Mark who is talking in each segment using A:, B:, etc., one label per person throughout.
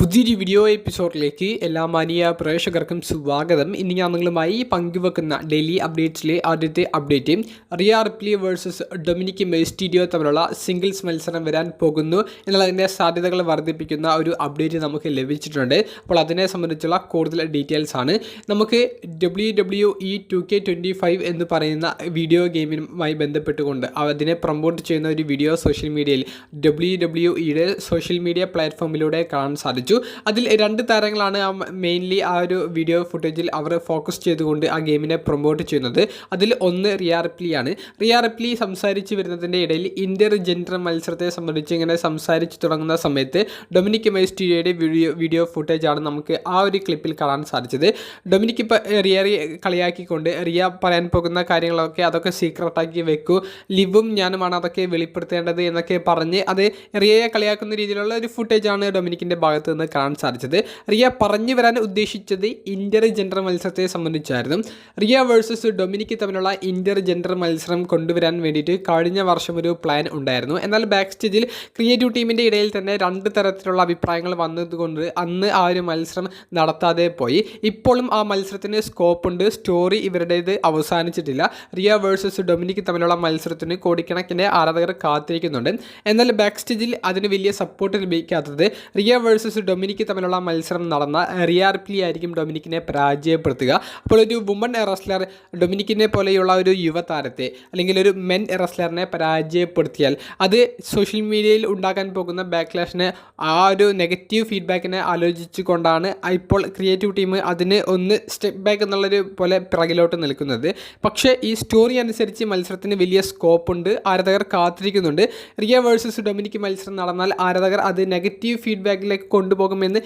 A: പുതിയൊരു വീഡിയോ എപ്പിസോഡിലേക്ക് എല്ലാ മാന്യ പ്രേക്ഷകർക്കും സ്വാഗതം. ഇനി ഞാൻ നിങ്ങളുമായി പങ്കുവെക്കുന്ന ഡെയിലി അപ്ഡേറ്റ്സിലെ ആദ്യത്തെ update Rhea Ripley versus Dominik Mysterio തമ്മിലുള്ള സിംഗിൾസ് മത്സരം വരാൻ പോകുന്നു എന്നുള്ളതിൻ്റെ സാധ്യതകൾ വർദ്ധിപ്പിക്കുന്ന ഒരു അപ്ഡേറ്റ് നമുക്ക് ലഭിച്ചിട്ടുണ്ട്. അപ്പോൾ അതിനെ സംബന്ധിച്ചുള്ള കൂടുതൽ ഡീറ്റെയിൽസ് ആണ്. നമുക്ക് WWE 2K25 എന്ന് പറയുന്ന വീഡിയോ ഗെയിമുമായി ബന്ധപ്പെട്ടുകൊണ്ട് അതിനെ പ്രൊമോട്ട് ചെയ്യുന്ന ഒരു വീഡിയോ സോഷ്യൽ മീഡിയയിൽ WWEയുടെ സോഷ്യൽ മീഡിയ പ്ലാറ്റ്ഫോമിലൂടെ കാണാൻ സാധിച്ചു. അതിൽ രണ്ട് താരങ്ങളാണ് മെയിൻലി ആ ഒരു വീഡിയോ ഫുട്ടേജിൽ അവർ ഫോക്കസ് ചെയ്തുകൊണ്ട് ആ ഗെയിമിനെ പ്രൊമോട്ട് ചെയ്യുന്നത്. അതിൽ ഒന്ന് റിയ റിപ്ലിയാണ്. റിയ റിപ്ലി സംസാരിച്ച് വരുന്നതിൻ്റെ ഇടയിൽ ഇന്റർ ജെൻഡർ മത്സരത്തെ സംബന്ധിച്ച് ഇങ്ങനെ സംസാരിച്ച് തുടങ്ങുന്ന സമയത്ത് ഡൊമിനിക് മെയ്സ്റ്റീരിയോയുടെ വീഡിയോ ഫുട്ടേജാണ് നമുക്ക് ആ ഒരു ക്ലിപ്പിൽ കാണാൻ സാധിച്ചത്. ഡൊമിനിക് ഇപ്പോൾ റിയയെ കളിയാക്കിക്കൊണ്ട് റിയ പറയാൻ പോകുന്ന കാര്യങ്ങളൊക്കെ അതൊക്കെ സീക്രട്ടാക്കി വെക്കൂ, ലിവും ഞാനുമാണ് അതൊക്കെ വെളിപ്പെടുത്തേണ്ടത് എന്നൊക്കെ പറഞ്ഞ് അത് റിയയെ കളിയാക്കുന്ന രീതിയിലുള്ള ഒരു ഫുട്ടേജാണ് ഡൊമിനിക്കിൻ്റെ ഭാഗത്ത് നിന്ന് കാണാൻ സാധിച്ചത്. റിയ പറഞ്ഞു വരാൻ ഉദ്ദേശിച്ചത് ഇന്റർ ജെൻഡർ മത്സരത്തെ സംബന്ധിച്ചായിരുന്നു. റിയ വേഴ്സസ് ഡൊമിനിക് തമ്മിലുള്ള ഇന്റർ ജെൻഡർ മത്സരം കൊണ്ടുവരാൻ വേണ്ടിയിട്ട് കഴിഞ്ഞ വർഷം ഒരു പ്ലാൻ ഉണ്ടായിരുന്നു. എന്നാൽ ബാക്ക് സ്റ്റേജിൽ ക്രിയേറ്റീവ് ടീമിൻ്റെ ഇടയിൽ തന്നെ രണ്ട് തരത്തിലുള്ള അഭിപ്രായങ്ങൾ വന്നതുകൊണ്ട് അന്ന് ആ ഒരു മത്സരം നടത്താതെ പോയി. ഇപ്പോഴും ആ മത്സരത്തിന് സ്കോപ്പ് ഉണ്ട്. സ്റ്റോറി ഇവരുടേത് അവസാനിച്ചിട്ടില്ല. റിയ വേഴ്സസ് ഡൊമിനിക് തമ്മിലുള്ള മത്സരത്തിന് കോടിക്കണക്കിന് ആരാധകർ കാത്തിരിക്കുന്നുണ്ട്. എന്നാൽ ബാക്ക് സ്റ്റേജിൽ അതിന് വലിയ സപ്പോർട്ട് ലഭിക്കാത്തത് റിയ വേഴ്സസ് ഡൊമിനിക് തമ്മിലുള്ള മത്സരം നടന്ന റിയ റിപ്ലി ആയിരിക്കും ഡൊമിനിക്കിനെ പരാജയപ്പെടുത്തുക. അപ്പോൾ ഒരു വുമൺ റെസ്ലർ ഡൊമിനിക്കിനെ പോലെയുള്ള ഒരു യുവതാരത്തെ അല്ലെങ്കിൽ ഒരു മെൻ റെസ്ലറിനെ പരാജയപ്പെടുത്തിയാൽ അത് സോഷ്യൽ മീഡിയയിൽ ഉണ്ടാക്കാൻ പോകുന്ന ബാക്ക്ലാഷിനെ ആ ഒരു നെഗറ്റീവ് ഫീഡ്ബാക്കിനെ ആലോചിച്ചു കൊണ്ടാണ് ഇപ്പോൾ ക്രിയേറ്റീവ് ടീം അതിന് ഒന്ന് സ്റ്റെപ്പ് ബാക്ക് എന്നുള്ളൊരു പോലെ പിറകിലോട്ട് നിൽക്കുന്നത്. പക്ഷേ ഈ സ്റ്റോറി അനുസരിച്ച് മത്സരത്തിന് വലിയ സ്കോപ്പ് ഉണ്ട്. ആരാധകർ കാത്തിരിക്കുന്നുണ്ട്. റിയ വേഴ്സസ് ഡൊമിനിക് മത്സരം നടന്നാൽ ആരാധകർ അത് നെഗറ്റീവ് ഫീഡ്ബാക്കിലേക്ക് കൊണ്ടുപോകുമെന്ന്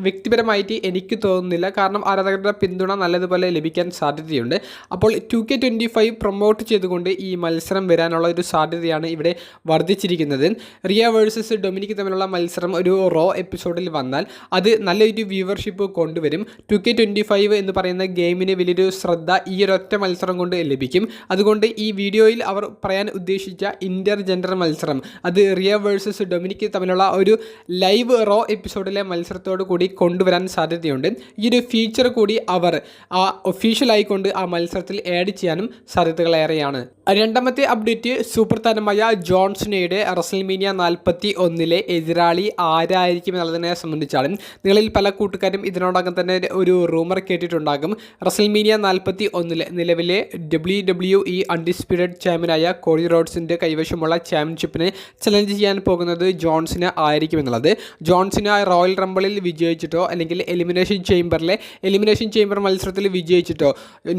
A: വ്യക്തിപരമായിട്ട് എനിക്ക് തോന്നുന്നില്ല. കാരണം ആരാധകരുടെ പിന്തുണ നല്ലതുപോലെ ലഭിക്കാൻ സാധ്യതയുണ്ട്. അപ്പോൾ 2K25 പ്രൊമോട്ട് ചെയ്തുകൊണ്ട് ഈ മത്സരം വരാനുള്ള ഒരു സാധ്യതയാണ് ഇവിടെ വർദ്ധിച്ചിരിക്കുന്നത്. റിയ വേഴ്സസ് ഡൊമിനിക് തമ്മിലുള്ള മത്സരം ഒരു റോ എപ്പിസോഡിൽ വന്നാൽ അത് നല്ലൊരു വ്യൂവർഷിപ്പ് കൊണ്ടുവരും. 2K25 എന്ന് പറയുന്ന ഗെയിമിന് വലിയൊരു ശ്രദ്ധ ഈ ഒരൊറ്റ മത്സരം കൊണ്ട് ലഭിക്കും. അതുകൊണ്ട് ഈ വീഡിയോയിൽ അവർ പറയാൻ ഉദ്ദേശിച്ച ഇന്റർ ജെൻഡർ മത്സരം അത് റിയ വേഴ്സസ് ഡൊമിനിക് തമ്മിലുള്ള ഒരു ലൈവ് റോ എപ്പിസോഡിലെ മത്സരത്തോടു കൂടി കൊണ്ടുവരാൻ സാധ്യതയുണ്ട്. ഈ ഒരു ഫീച്ചർ കൂടി അവർ ആ ഒഫീഷ്യലായിക്കൊണ്ട് ആ മത്സരത്തിൽ ആഡ് ചെയ്യാനും സാധ്യതകളേറെയാണ്. രണ്ടാമത്തെ അപ്ഡേറ്റ് സൂപ്പർ താരമായ ജോൺ സിനയുടെ റസൽമേനിയ 41 എതിരാളി ആരായിരിക്കും എന്നുള്ളതിനെ സംബന്ധിച്ചാണ്. നിങ്ങളിൽ പല കൂട്ടുകാരും ഇതിനോടകം തന്നെ ഒരു റൂമർ കേട്ടിട്ടുണ്ടാകും. റസൽമേനിയ 41 നിലവിലെ WWE അൺഡിസ്പ്യൂട്ടഡ് ചാമ്പ്യനായ കോഡി റോഡ്സിൻ്റെ കൈവശമുള്ള ചാമ്പ്യൻഷിപ്പിനെ ചലഞ്ച് ചെയ്യാൻ പോകുന്നത് ജോൺ സിന ആയിരിക്കും എന്നുള്ളത്. ജോൺ സിന റോയൽ റംബിളിൽ വിജയിച്ചിട്ടോ അല്ലെങ്കിൽ എലിമിനേഷൻ ചേംബർ മത്സരത്തിൽ വിജയിച്ചിട്ടോ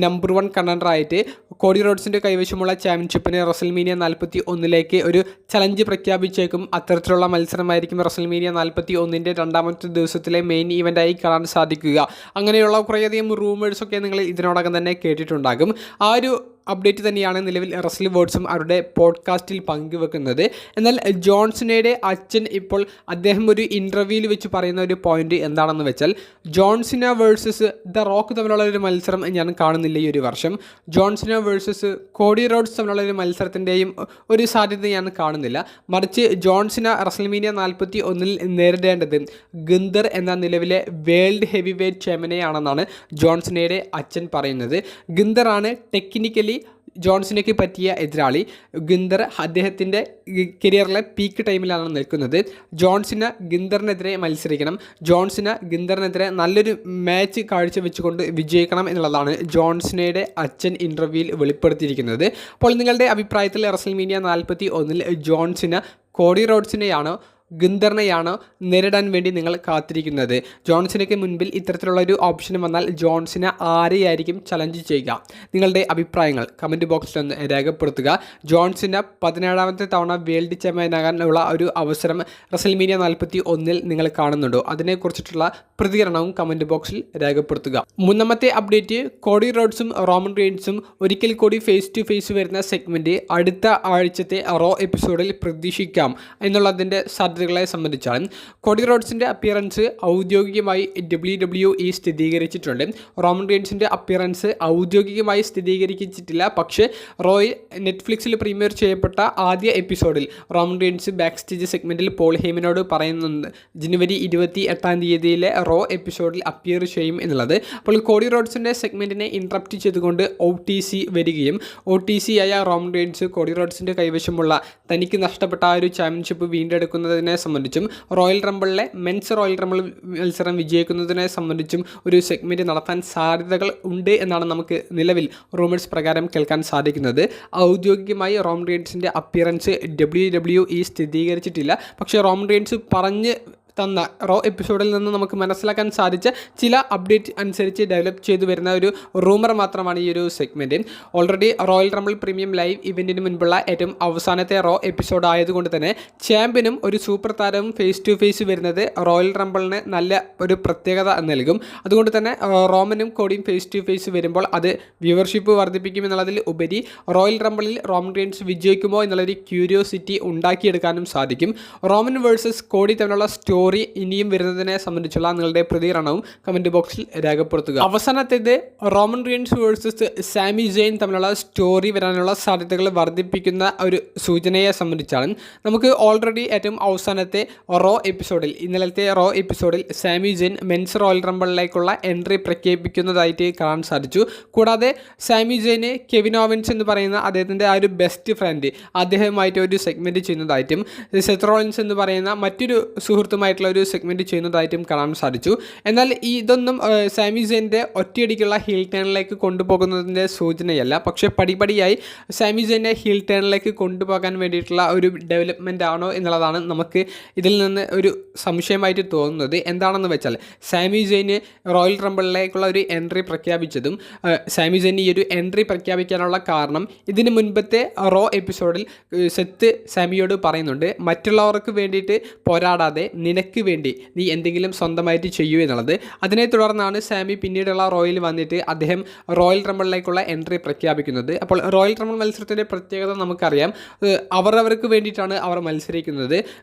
A: നമ്പർ 1 കണ്ടൻഡറായിട്ട് കോഡി റോഡ്സിൻ്റെ കൈവശമുള്ള ചാമ്പ്യൻഷിപ്പിന് റസൽമേനിയ 41 ഒരു ചലഞ്ച് പ്രഖ്യാപിച്ചേക്കും. അത്തരത്തിലുള്ള മത്സരമായിരിക്കും റസൽമേനിയ 41 രണ്ടാമത്തെ ദിവസത്തിലെ മെയിൻ ഈവൻ്റായി കാണാൻ സാധിക്കുക. അങ്ങനെയുള്ള കുറേയധികം റൂമേഴ്സൊക്കെ നിങ്ങൾ ഇതിനോടകം തന്നെ കേട്ടിട്ടുണ്ടാകും. ആ ഒരു അപ്ഡേറ്റ് തന്നെയാണ് നിലവിൽ റസൽ വേർഡ്സും അവരുടെ പോഡ്കാസ്റ്റിൽ പങ്കുവെക്കുന്നത്. എന്നാൽ ജോൺസിനയുടെ അച്ഛൻ ഇപ്പോൾ അദ്ദേഹം ഒരു ഇൻ്റർവ്യൂവിൽ വെച്ച് പറയുന്ന ഒരു പോയിന്റ് എന്താണെന്ന് വെച്ചാൽ ജോൺസിന വേഴ്സസ് ദ റോക്ക് തമ്മിലുള്ള ഒരു മത്സരം ഞാൻ കാണുന്നില്ല ഈ ഒരു വർഷം. ജോൺസിന വേഴ്സസ് കോഡി റോഡ്സ് തമ്മിലുള്ള ഒരു മത്സരത്തിൻ്റെയും ഒരു സാധ്യത ഞാൻ കാണുന്നില്ല. മറിച്ച് ജോൺസിന റസൽമേനിയ 41 നേരിടേണ്ടത് ഗുന്തർ എന്ന നിലവിലെ വേൾഡ് ഹെവി വെയ്റ്റ് ചാമ്പ്യനെയാണെന്നാണ് ജോൺസിനയുടെ അച്ഛൻ പറയുന്നത്. ഗുന്തറാണ് ടെക്നിക്കലി ജോൺസിനയ്ക്ക് പറ്റിയ എതിരാളി. ഗുന്തർ അദ്ദേഹത്തിൻ്റെ കരിയറിലെ പീക്ക് ടൈമിലാണ് നിൽക്കുന്നത്. ജോൺസിന ഗുന്തറിനെതിരെ മത്സരിക്കണം. ജോൺസിന ഗുന്തറിനെതിരെ നല്ലൊരു മാച്ച് കാഴ്ചവെച്ചുകൊണ്ട് വിജയിക്കണം എന്നുള്ളതാണ് ജോൺസിനയുടെ അച്ഛൻ ഇൻ്റർവ്യൂവിൽ വെളിപ്പെടുത്തിയിരിക്കുന്നത്. അപ്പോൾ നിങ്ങളുടെ അഭിപ്രായത്തിൽ റസൽമേനിയ 41 ജോൺസിന കോഡി റോഡ്സിനെയാണോ ഗുന്തറിനെയാണോ നേരിടാൻ വേണ്ടി നിങ്ങൾ കാത്തിരിക്കുന്നത്? ജോൺസിനയ്ക്ക് മുൻപിൽ ഇത്തരത്തിലുള്ള ഒരു ഓപ്ഷൻ വന്നാൽ ജോൺസിന ആരെയായിരിക്കും ചലഞ്ച് ചെയ്യുക? നിങ്ങളുടെ അഭിപ്രായങ്ങൾ കമൻറ്റ് ബോക്സിലൊന്ന് രേഖപ്പെടുത്തുക. ജോൺസിന 17ാമത്തെ തവണ വേൾഡ് ചാമ്പ്യനാകാനുള്ള ഒരു അവസരം റസൽമേനിയ 41 നിങ്ങൾ കാണുന്നുണ്ടോ? അതിനെക്കുറിച്ചിട്ടുള്ള പ്രതികരണവും കമൻറ്റ് ബോക്സിൽ രേഖപ്പെടുത്തുക. മൂന്നാമത്തെ അപ്ഡേറ്റ് കോഡി റോഡ്സും റോമൻ റെയിൻസും ഒരിക്കൽ കൂടി ഫേസ് ടു ഫേസ് വരുന്ന സെഗ്മെൻറ്റ് അടുത്ത ആഴ്ചത്തെ റോ എപ്പിസോഡിൽ പ്രതീക്ഷിക്കാം എന്നുള്ളതിൻ്റെ സാധ്യതകളെ സംബന്ധിച്ചാണ്. കോഡി റോഡ്സിൻ്റെ അപ്പിയറൻസ് ഔദ്യോഗികമായി WWE സ്ഥിരീകരിച്ചിട്ടുണ്ട്. റോമൻ റീൻസിൻ്റെ അപ്പിയറൻസ് ഔദ്യോഗികമായി സ്ഥിരീകരിച്ചിട്ടില്ല. പക്ഷേ റോയിൽ നെറ്റ്ഫ്ലിക്സിൽ പ്രീമിയർ ചെയ്യപ്പെട്ട ആദ്യ എപ്പിസോഡിൽ റോമൻ റീൻസ് ബാക്ക് സ്റ്റേജ് സെഗ്മെൻറ്റിൽ പോൾ ഹേമനോട് പറയുന്നുണ്ട് ജനുവരി 28 റോ എപ്പിസോഡിൽ അപ്പിയർ ചെയ്യും എന്നുള്ളത്. അപ്പോൾ കോഡി റോഡ്സിൻ്റെ സെഗ്മെൻറ്റിനെ ഇൻട്രപ്റ്റ് ചെയ്തുകൊണ്ട് OTC വരികയും OTC ആയ റോമൻ റീൻസ് കോഡി റോഡ്സിൻ്റെ കൈവശമുള്ള തനിക്ക് നഷ്ടപ്പെട്ട ആ ഒരു ചാമ്പ്യൻഷിപ്പ് വീണ്ടെടുക്കുന്നതിനെ സംബന്ധിച്ചും റോയൽ റംബിളിലെ മെൻസ് റോയൽ റംബിൾ മത്സരം വിജയിക്കുന്നതിനെ സംബന്ധിച്ചും ഒരു സെഗ്മെൻറ്റ് നടത്താൻ സാധ്യതകൾ ഉണ്ട് എന്നാണ് നമുക്ക് നിലവിൽ റൂമേഴ്സ് പ്രകാരം കേൾക്കാൻ സാധിക്കുന്നത്. ഔദ്യോഗികമായി റോമൻ റീൻസിൻ്റെ അപ്പിയറൻസ് WWE സ്ഥിരീകരിച്ചിട്ടില്ല. പക്ഷേ റോമൻ റീൻസ് പറഞ്ഞ് തന്ന റോ എപ്പിസോഡിൽ നിന്ന് നമുക്ക് മനസ്സിലാക്കാൻ സാധിച്ച ചില അപ്ഡേറ്റ് അനുസരിച്ച് ഡെവലപ്പ് ചെയ്തു വരുന്ന ഒരു റൂമർ മാത്രമാണ് ഈ ഒരു segment. Already royal rumble premium live ഇവൻറ്റിന് മുൻപുള്ള ഏറ്റവും അവസാനത്തെ റോ എപ്പിസോഡ് ആയതുകൊണ്ട് തന്നെ ചാമ്പ്യനും ഒരു സൂപ്പർ താരവും ഫേസ് ടു ഫേസ് വരുന്നത് റോയൽ റംബിളിന് നല്ല ഒരു പ്രത്യേകത നൽകും. അതുകൊണ്ട് തന്നെ റോമനും കോഡിയും ഫേസ് ടു ഫേസ് വരുമ്പോൾ അത് വ്യൂവർഷിപ്പ് വർദ്ധിപ്പിക്കുമെന്നുള്ളതിൽ ഉപരി റോയൽ റംബിളിൽ റോമൻ റീൻസ് വിജയിക്കുമോ എന്നുള്ളൊരു ക്യൂരിയോസിറ്റി ഉണ്ടാക്കിയെടുക്കാനും സാധിക്കും. റോമൻ വേഴ്സസ് കോഡി തമ്മിലുള്ള സ്റ്റോറി ഇനിയും വരുന്നതിനെ സംബന്ധിച്ചുള്ള നിങ്ങളുടെ പ്രതികരണവും കമൻറ്റ് ബോക്സിൽ രേഖപ്പെടുത്തുക. അവസാനത്തേത് റോമൻ റീൻസ് വേഴ്സസ് സാമി സെയിൻ തമ്മിലുള്ള സ്റ്റോറി വരാനുള്ള സാധ്യതകൾ വർദ്ധിപ്പിക്കുന്ന ഒരു സൂചനയെ സംബന്ധിച്ചാണ്. നമുക്ക് ഓൾറെഡി ഏറ്റവും അവസാനത്തെ റോ എപ്പിസോഡിൽ ഇന്നലത്തെ റോ എപ്പിസോഡിൽ സാമി സെയിൻ മെൻസ് റോയൽ റംബിളിലേക്കുള്ള എൻട്രി പ്രഖ്യാപിക്കുന്നതായിട്ട് കാണാൻ സാധിച്ചു. കൂടാതെ സാമി സെയിന് കെവിൻ ഓവൻസ് എന്ന് പറയുന്ന അദ്ദേഹത്തിൻ്റെ ആ ഒരു ബെസ്റ്റ് ഫ്രണ്ട് അദ്ദേഹമായിട്ട് ഒരു സെഗ്മെൻറ്റ് ചെയ്യുന്നതായിട്ടും സെത്ത് റോളിൻസ് എന്ന് പറയുന്ന മറ്റൊരു സുഹൃത്തുമായിട്ടുള്ള ഒരു സെഗ്മെൻറ്റ് ചെയ്യുന്നതായിട്ടും കാണാൻ സാധിച്ചു. എന്നാൽ ഇതൊന്നും സാമി സെയിൻ്റെ ഒറ്റയടിക്കുള്ള ഹീൽ ടേണിലേക്ക് കൊണ്ടുപോകുന്നതിൻ്റെ സൂചനയല്ല. പക്ഷേ പടിപടിയായി സാമി സെയിനെ ഹീൽ ടേണിലേക്ക് കൊണ്ടുപോകാൻ വേണ്ടിയിട്ടുള്ള ഒരു ഡെവലപ്മെൻ്റ് ആണോ എന്നുള്ളതാണ് നമുക്ക് ഇതിൽ നിന്ന് ഒരു സംശയമായിട്ട് തോന്നുന്നത്. എന്താണെന്ന് വെച്ചാൽ സാമി സെയിന് റോയൽ റംബിളിലേക്കുള്ള ഒരു എൻട്രി പ്രഖ്യാപിച്ചതും സാമി സെയിന് ഈ ഒരു എൻട്രി പ്രഖ്യാപിക്കാനുള്ള കാരണം ഇതിന് മുൻപത്തെ റോ എപ്പിസോഡിൽ സെത്ത് സാമിയോട് പറയുന്നുണ്ട് മറ്റുള്ളവർക്ക് വേണ്ടിയിട്ട് പോരാടാതെ നിനക്ക് വേണ്ടി നീ എന്തെങ്കിലും സ്വന്തമായിട്ട് ചെയ്യൂ എന്നുള്ളത്. അതിനെ തുടർന്നാണ് സാമി പിന്നീടുള്ള റോയിൽ വന്നിട്ട് അദ്ദേഹം റോയൽ റംബിളിലേക്കുള്ള എൻട്രി പ്രഖ്യാപിക്കുന്നത്. അപ്പോൾ റോയൽ റംബിൾ മത്സരത്തിൻ്റെ പ്രത്യേകത നമുക്കറിയാം. അവരവർക്ക് വേണ്ടിയിട്ടാണ് അവർ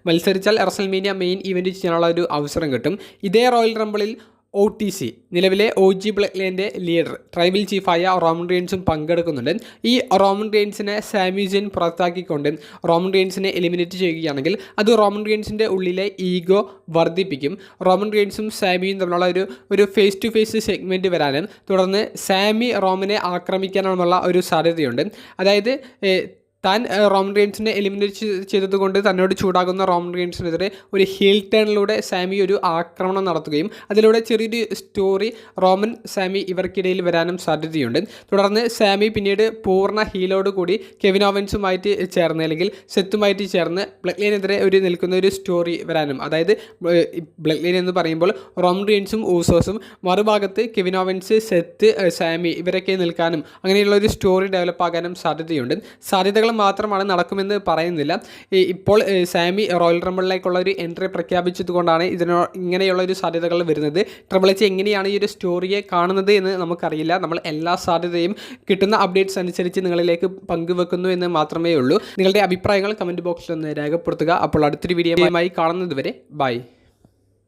A: മത്സരിച്ചാൽ റസൽമേനിയ മെയിൻ ഇവൻറ്റ് ചെയ്യാനുള്ള ഒരു അവസരം കിട്ടും. ഇതേ റോയൽ റംബിളിൽ OTC നിലവിലെ OG ബ്ലഡ് ലൈൻ്റെ ലീഡർ ട്രൈബൽ ചീഫായ റോമൻ റീൻസും പങ്കെടുക്കുന്നുണ്ട്. ഈ റോമൻ റീൻസിനെ സാമി സെയിൻ പുറത്താക്കിക്കൊണ്ട് റോമൻ റീൻസിനെ എലിമിനേറ്റ് ചെയ്യുകയാണെങ്കിൽ അത് റോമൻ റീൻസിൻ്റെ ഉള്ളിലെ ഈഗോ വർദ്ധിപ്പിക്കും. റോമൻ റീൻസും സാമിയും തമ്മിലുള്ള ഒരു ഫേസ് ടു ഫേസ് സെഗ്മെൻറ്റ് വരാനും തുടർന്ന് സാമി റോമനെ ആക്രമിക്കാനുമുള്ള ഒരു സാധ്യതയുണ്ട്. അതായത് താൻ റോമൻ റീൻസിനെ എലിമിനേറ്റ് ചെയ്തതുകൊണ്ട് തന്നോട് ചൂടാകുന്ന റോമൻ റീൻസിനെതിരെ ഒരു ഹീൽ ടേണിലൂടെ സാമി ഒരു ആക്രമണം നടത്തുകയും അതിലൂടെ ചെറിയൊരു സ്റ്റോറി റോമൻ സാമി ഇവർക്കിടയിൽ വരാനും സാധ്യതയുണ്ട്. തുടർന്ന് സാമി പിന്നീട് പൂർണ്ണ ഹീലോട് കൂടി കെവിൻ ഓവൻസുമായിട്ട് ചേർന്ന് അല്ലെങ്കിൽ സെത്തുമായിട്ട് ചേർന്ന് ബ്ലഡ് ലൈനെതിരെ നിൽക്കുന്ന ഒരു സ്റ്റോറി വരാനും, അതായത് ബ്ലഡ് ലൈൻ എന്ന് പറയുമ്പോൾ റോമൻ റീൻസും ഊസോസും മറുഭാഗത്ത് കെവിൻ ഓവൻസ് സെത്ത് സാമി ഇവരൊക്കെ നിൽക്കാനും അങ്ങനെയുള്ള ഒരു സ്റ്റോറി ഡെവലപ്പ് ആകാനും സാധ്യതയുണ്ട്. സാധ്യതകൾ മാത്രമാണ് നടക്കുമെന്ന് പറയുന്നില്ല. ഇപ്പോൾ സാമി റോയൽ റംബിളിലേക്കുള്ള ഒരു എൻട്രി പ്രഖ്യാപിച്ചതുകൊണ്ടാണ് ഇങ്ങനെയുള്ള ഒരു സാധ്യതകൾ വരുന്നത്. ട്രിപ്പിൾ എച്ച് എങ്ങനെയാണ് ഈ ഒരു സ്റ്റോറിയെ കാണുന്നത് എന്ന് നമുക്കറിയില്ല. നമ്മൾ എല്ലാ സാധ്യതയും കിട്ടുന്ന അപ്ഡേറ്റ്സ് അനുസരിച്ച് നിങ്ങളിലേക്ക് പങ്കുവെക്കുന്നു എന്ന് മാത്രമേ ഉള്ളൂ. നിങ്ങളുടെ അഭിപ്രായങ്ങൾ കമൻറ്റ് ബോക്സിൽ ഒന്ന് രേഖപ്പെടുത്തുക. അപ്പോൾ അടുത്തൊരു വീഡിയോയുമായി കാണുന്നത് വരെ ബൈ.